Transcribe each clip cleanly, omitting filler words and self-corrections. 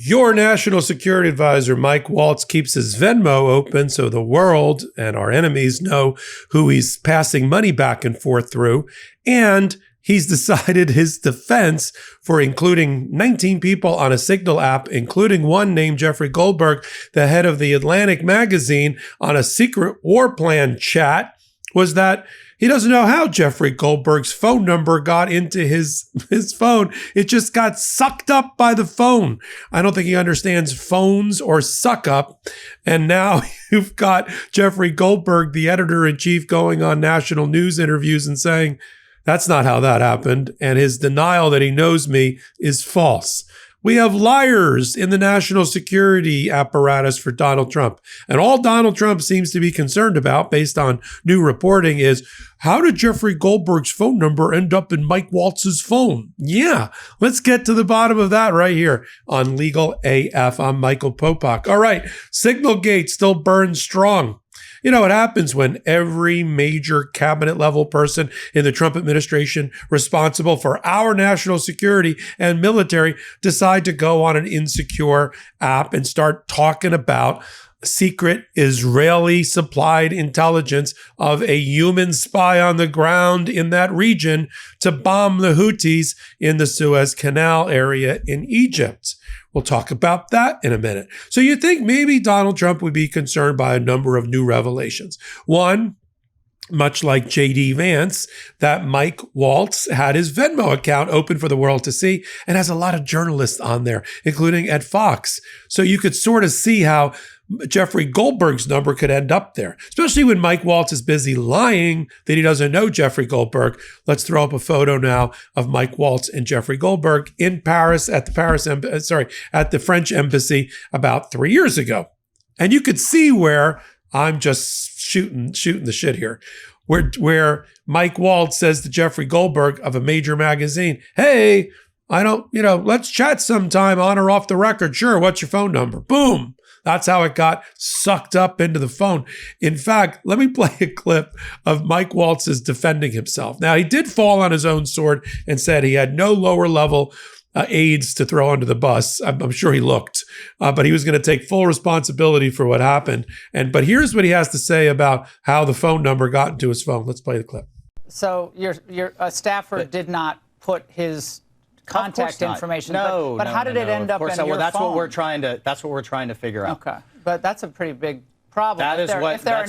Your national security advisor, Mike Waltz, keeps his Venmo open so the world and our enemies know who he's passing money back and forth through. And he's decided his defense for including 19 people on a Signal app, including one named Jeffrey Goldberg, the head of the Atlantic magazine, on a secret war plan chat, was that he doesn't know how Jeffrey Goldberg's phone number got into his phone. It just got sucked up by the phone. I don't think he understands phones or suck up. And now you've got Jeffrey Goldberg, the editor-in-chief, going on national news interviews and saying, that's not how that happened. And his denial that he knows me is false. We have liars in the national security apparatus for Donald Trump. And all Donald Trump seems to be concerned about, based on new reporting, is how did Jeffrey Goldberg's phone number end up in Mike Waltz's phone? Yeah, let's get to the bottom of that right here on Legal AF. I'm Michael Popok. All right, Signalgate still burns strong. You know, what happens when every major cabinet level person in the Trump administration responsible for our national security and military decide to go on an insecure app and start talking about secret Israeli supplied intelligence of a human spy on the ground in that region to bomb the Houthis in the Suez Canal area in Egypt. We'll talk about that in a minute. So you think maybe Donald Trump would be concerned by a number of new revelations. One, much like J.D. Vance, that Mike Waltz had his Venmo account open for the world to see and has a lot of journalists on there, including at Fox. So you could sort of see how Jeffrey Goldberg's number could end up there, especially when Mike Waltz is busy lying that he doesn't know Jeffrey Goldberg. Let's throw up a photo now of Mike Waltz and Jeffrey Goldberg in Paris at the French embassy about 3 years ago. And you could see where I'm just shooting the shit here, where Mike Waltz says to Jeffrey Goldberg of a major magazine, hey, let's chat sometime on or off the record. Sure, what's your phone number? Boom. That's how it got sucked up into the phone. In fact, let me play a clip of Mike Waltz's defending himself. Now, he did fall on his own sword and said he had no lower level aides to throw under the bus. I'm sure he looked, but he was going to take full responsibility for what happened. But here's what he has to say about how the phone number got into his phone. Let's play the clip. So your staffer did not put his contact information. But how did it end up in your phone? Well, that's what we're trying to figure out. Okay, but that's a pretty big problem. That's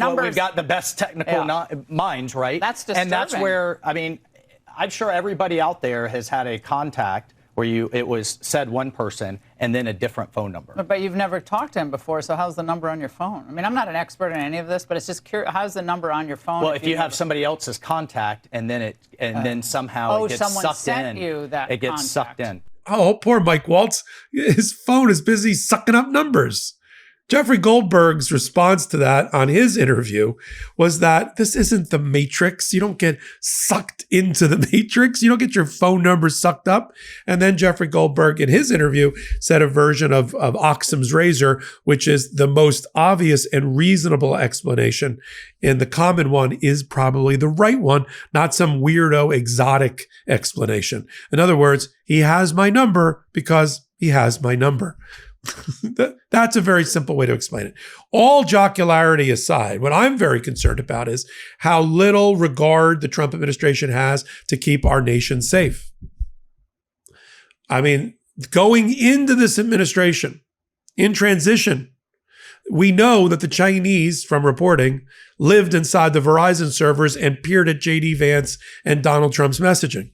what we've got the best technical minds, right? That's disturbing. And that's where, I'm sure everybody out there has had a contact where it was said one person and then a different phone number. But you've never talked to him before, so how's the number on your phone? I'm not an expert in any of this, but it's just curious. How's the number on your phone? Well, if you have somebody else's contact and then somehow it gets sucked in. It gets sucked in. Oh, poor Mike Waltz. His phone is busy sucking up numbers. Jeffrey Goldberg's response to that on his interview was that this isn't the Matrix. You don't get sucked into the Matrix. You don't get your phone number sucked up. And then Jeffrey Goldberg in his interview said a version of Occam's razor, which is the most obvious and reasonable explanation. And the common one is probably the right one, not some weirdo exotic explanation. In other words, he has my number because he has my number. That's a very simple way to explain it. All jocularity aside, what I'm very concerned about is how little regard the Trump administration has to keep our nation safe. Going into this administration, in transition, we know that the Chinese, from reporting, lived inside the Verizon servers and peered at J.D. Vance and Donald Trump's messaging.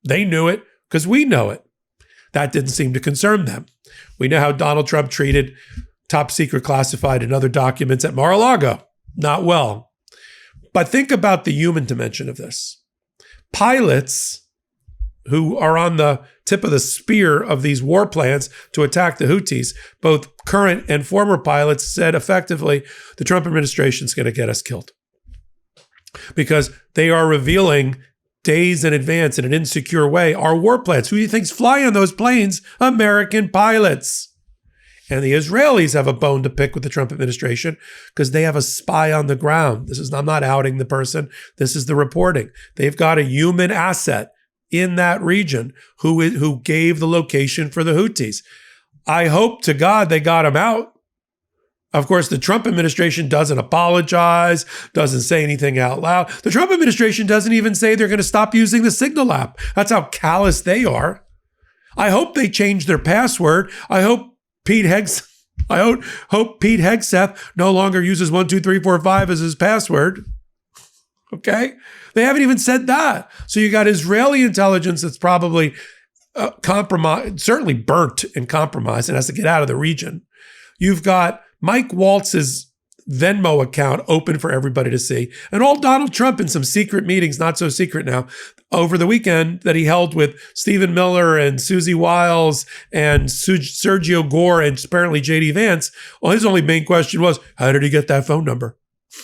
They knew it because we know it. That didn't seem to concern them. We know how Donald Trump treated top secret classified and other documents at Mar-a-Lago. Not well. But think about the human dimension of this. Pilots who are on the tip of the spear of these war plans to attack the Houthis, both current and former pilots, said effectively, the Trump administration is going to get us killed. Because they are revealing days in advance in an insecure way our war plans. Who do you think's flying those planes? American pilots. And the Israelis have a bone to pick with the Trump administration because they have a spy on the ground. I'm not outing the person. This is the reporting. They've got a human asset in that region who gave the location for the Houthis. I hope to God they got him out. Of course, the Trump administration doesn't apologize, doesn't say anything out loud. The Trump administration doesn't even say they're going to stop using the Signal app. That's how callous they are. I hope they change their password. I hope Pete Hegseth no longer uses 12345 as his password. Okay? They haven't even said that. So you got Israeli intelligence that's probably compromised, certainly burnt and compromised and has to get out of the region. You've got Mike Waltz's Venmo account open for everybody to see. And all Donald Trump in some secret meetings, not so secret now, over the weekend that he held with Stephen Miller and Susie Wiles and Sergio Gore and apparently J.D. Vance. Well, his only main question was, how did he get that phone number?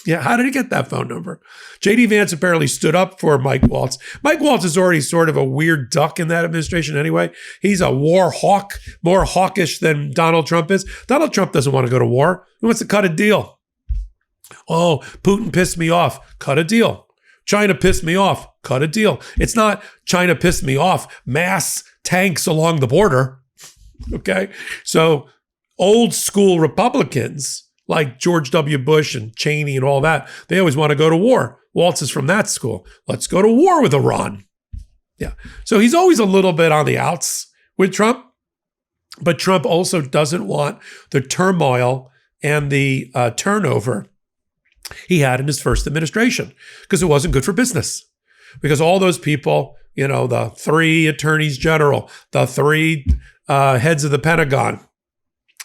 Yeah, how did he get that phone number? J.D. Vance apparently stood up for Mike Waltz. Mike Waltz is already sort of a weird duck in that administration anyway. He's a war hawk, more hawkish than Donald Trump is. Donald Trump doesn't want to go to war. He wants to cut a deal. Oh, Putin pissed me off. Cut a deal. China pissed me off. Cut a deal. It's not China pissed me off. Mass tanks along the border. Okay? So old school Republicans like George W. Bush and Cheney and all that, they always want to go to war. Waltz is from that school. Let's go to war with Iran. Yeah. So he's always a little bit on the outs with Trump, but Trump also doesn't want the turmoil and the turnover he had in his first administration because it wasn't good for business. Because all those people, you know, the 3 attorneys general, the 3 heads of the Pentagon,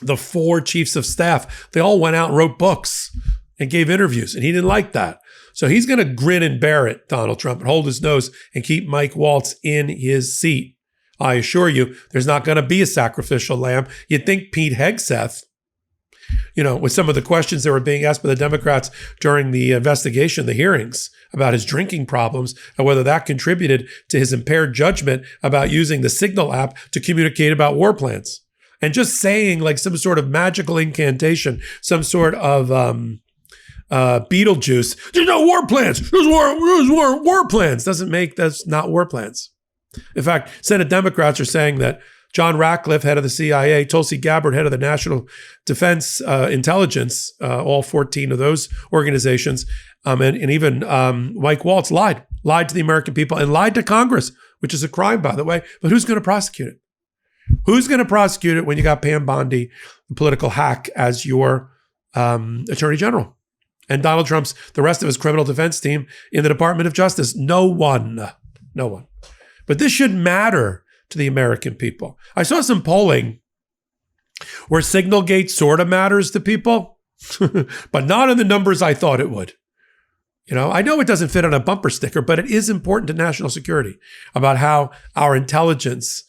the 4 chiefs of staff, they all went out and wrote books and gave interviews, and he didn't like that. So he's going to grin and bear it, Donald Trump, and hold his nose and keep Mike Waltz in his seat. I assure you, there's not going to be a sacrificial lamb. You'd think Pete Hegseth, you know, with some of the questions that were being asked by the Democrats during the investigation, the hearings about his drinking problems and whether that contributed to his impaired judgment about using the Signal app to communicate about war plans. And just saying like some sort of magical incantation, some sort of Beetlejuice, there's no war plans, there's war plans, that's not war plans. In fact, Senate Democrats are saying that John Ratcliffe, head of the CIA, Tulsi Gabbard, head of the National Defense Intelligence, all 14 of those organizations, and even Mike Waltz lied to the American people and lied to Congress, which is a crime, by the way. But who's going to prosecute it? Who's going to prosecute it when you got Pam Bondi, the political hack, as your attorney general? And Donald Trump's, the rest of his criminal defense team in the Department of Justice? No one. But this should matter to the American people. I saw some polling where Signalgate sort of matters to people, but not in the numbers I thought it would. You know, I know it doesn't fit on a bumper sticker, but it is important to national security about how our intelligence,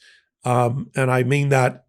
and I mean that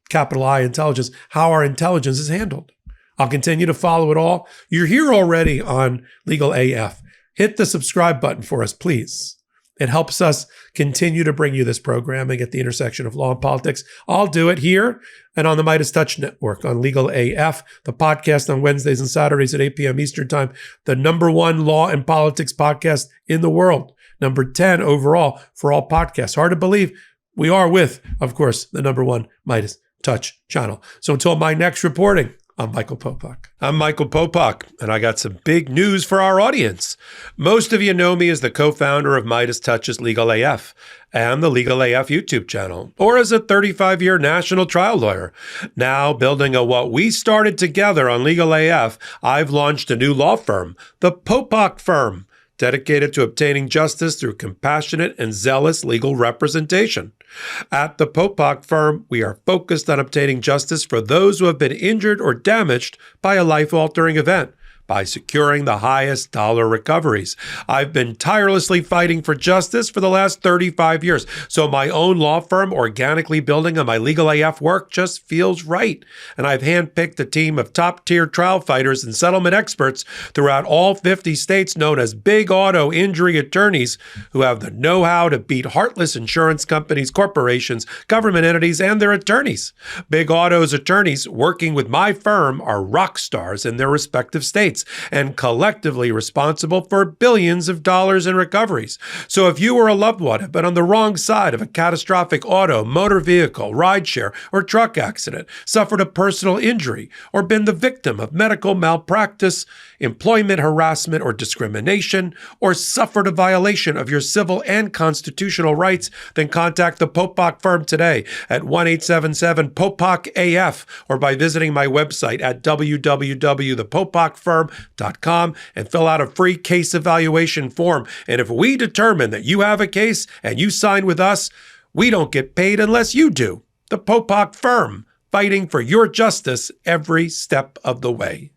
capital I intelligence, how our intelligence is handled. I'll continue to follow it all. You're here already on Legal AF. Hit the subscribe button for us, please. It helps us continue to bring you this programming at the intersection of law and politics. I'll do it here and on the Midas Touch Network on Legal AF, the podcast on Wednesdays and Saturdays at 8 p.m. Eastern Time, the #1 law and politics podcast in the world, number 10 overall for all podcasts. Hard to believe we are with, of course, the #1 Midas Touch channel. So until my next reporting, I'm Michael Popok. I'm Michael Popok, and I got some big news for our audience. Most of you know me as the co-founder of Midas Touch's Legal AF and the Legal AF YouTube channel, or as a 35-year national trial lawyer. Now, building on what we started together on Legal AF, I've launched a new law firm, the Popok Firm, dedicated to obtaining justice through compassionate and zealous legal representation. At the Popok Firm, we are focused on obtaining justice for those who have been injured or damaged by a life-altering event by securing the highest dollar recoveries. I've been tirelessly fighting for justice for the last 35 years, so my own law firm organically building on my Legal AF work just feels right. And I've handpicked a team of top-tier trial fighters and settlement experts throughout all 50 states known as big auto injury attorneys who have the know-how to beat heartless insurance companies, corporations, government entities, and their attorneys. Big Auto's attorneys working with my firm are rock stars in their respective states. lawsuits and collectively responsible for billions of dollars in recoveries. So if you or a loved one have been on the wrong side of a catastrophic auto, motor vehicle, rideshare, or truck accident, suffered a personal injury, or been the victim of medical malpractice, employment harassment or discrimination, or suffered a violation of your civil and constitutional rights, then contact the Popok firm today at 1-877-POPOK-AF or by visiting my website at www.thepopokfirm.com and fill out a free case evaluation form. And if we determine that you have a case and you sign with us, we don't get paid unless you do. The Popok firm, fighting for your justice every step of the way.